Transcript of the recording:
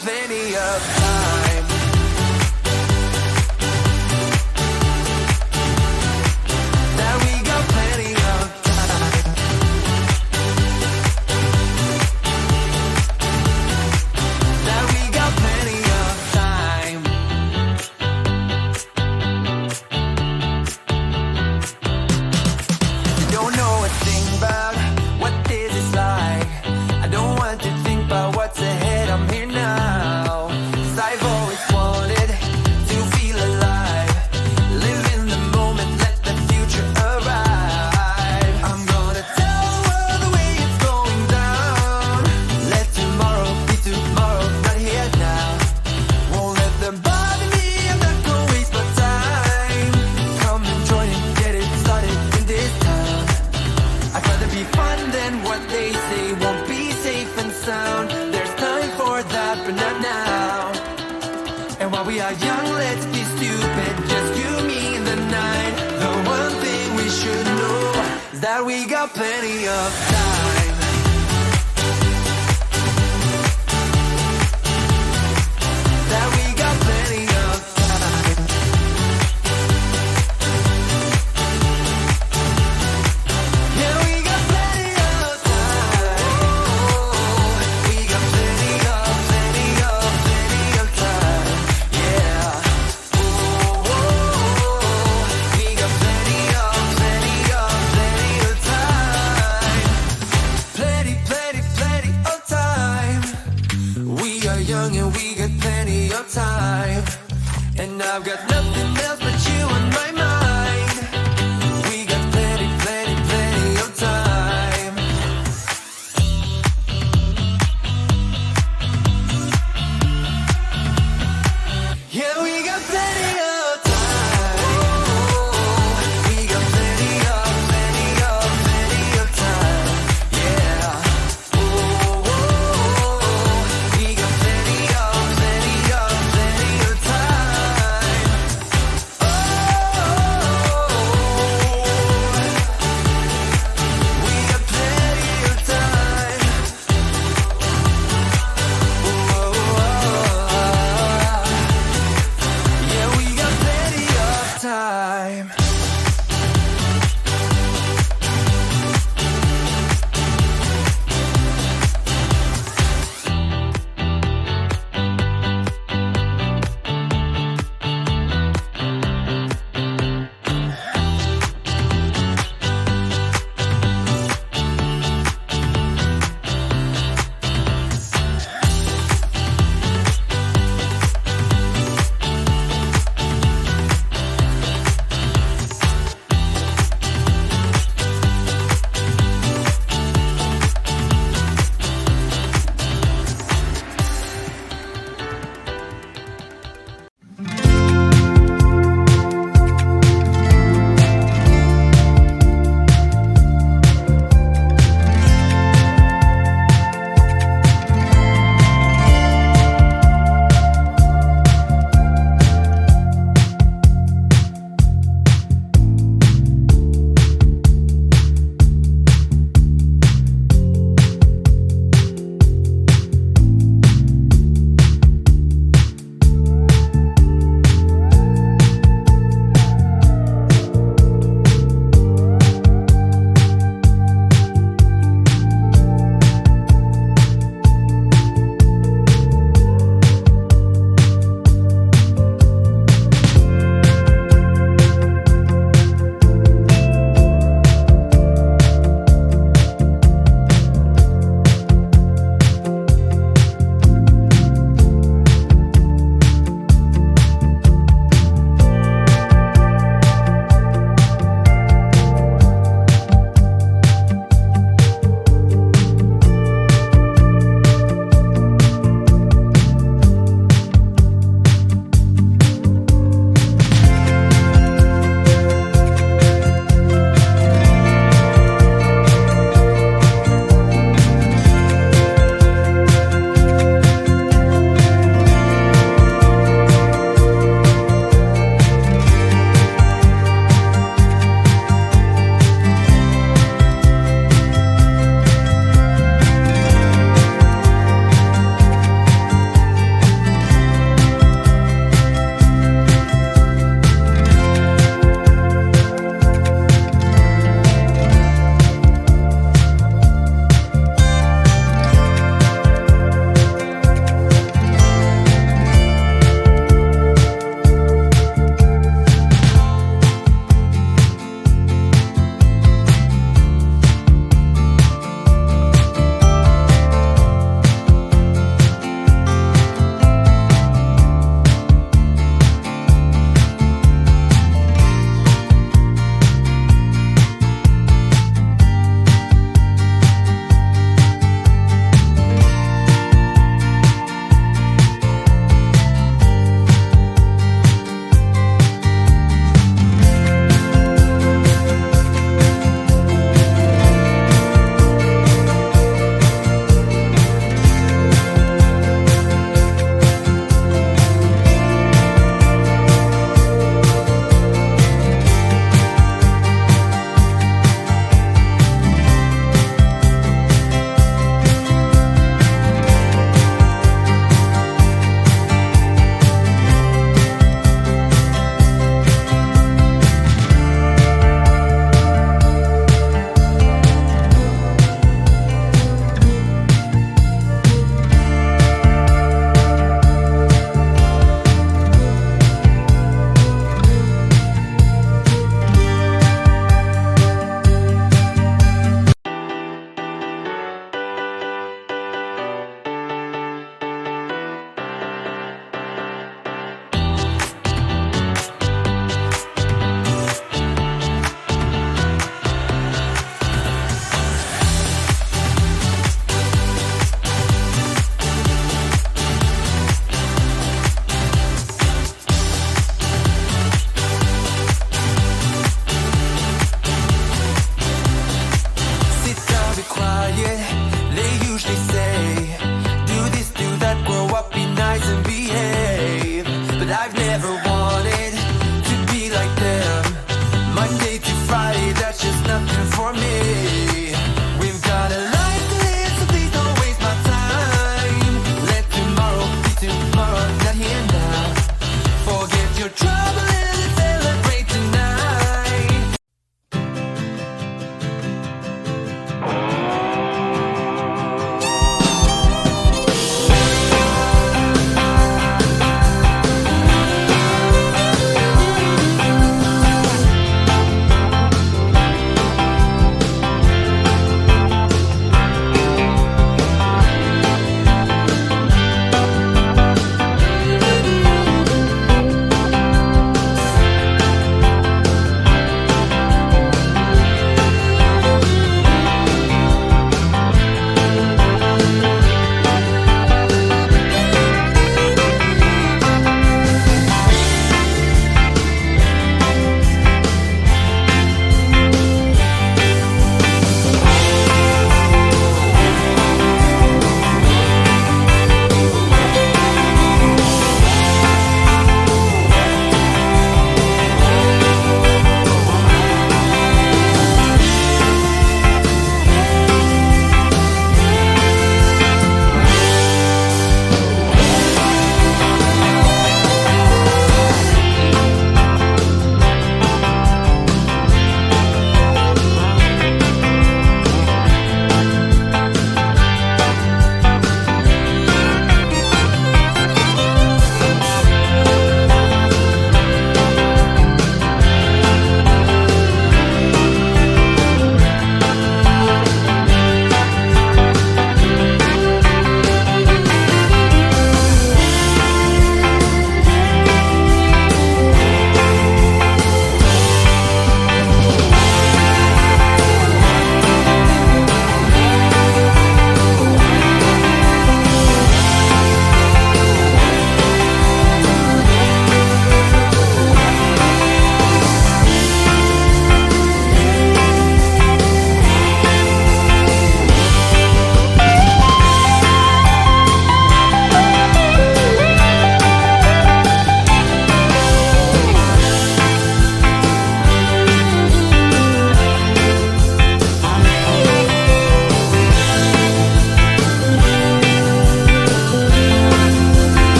plenty of time. That we got plenty of time. That we got plenty of time. Don't know a thing about what this is like. I don't want to think about what's ahead. I'm here now. 'Cause I've always wanted to feel alive. Live in the moment, let the future arrive. I'm gonna tell the world the way it's going down. Let tomorrow be tomorrow, not here now. Won't let them bother me, I'm not gonna waste my time. Come and join and get it started in this town. I'd rather be fun than what they say won't be safe and sound. There's time for that, but not now. And while we are young, let's be stupid. Just you, me, and the night. The one thing we should know is that we got plenty of time. That we got plenty of time. Yeah, we got plenty of time. We got plenty of time. Yeah. We got plenty of time. Plenty of time. We are young and we got plenty of time. And I've got nothing else but